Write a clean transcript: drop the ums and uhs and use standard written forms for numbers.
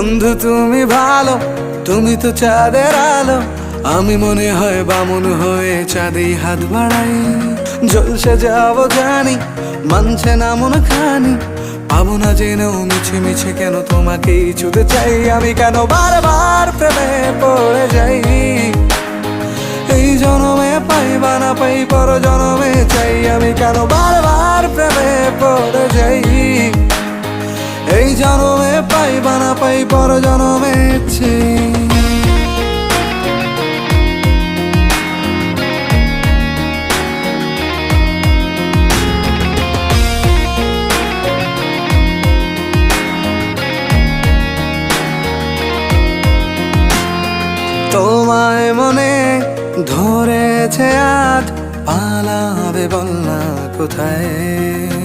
বন্ধু তুমি ভালো, তুমি তো চাঁদের আলো, আমি মনে হয় বামুন হয়ে চাঁদে হাত বাড়াই। জলসে যাবো জানি, মানছে না মন খানি, পাবো না জেনেও মিছে মিছে কেন তোমাকেই ছুতে চাই। আমি কেন বারবার প্রেমে পড়ে যাই, এই জনমে পাই বা না পাই পর জনমে চাই। আমি কেন বারবার প্রেমে পড়ে যাই, এই জনমে পাই বা না পাই পর জনমে চাই। তোমায় মনে ধরেছে আজ, পালাবে বল না কোথায়।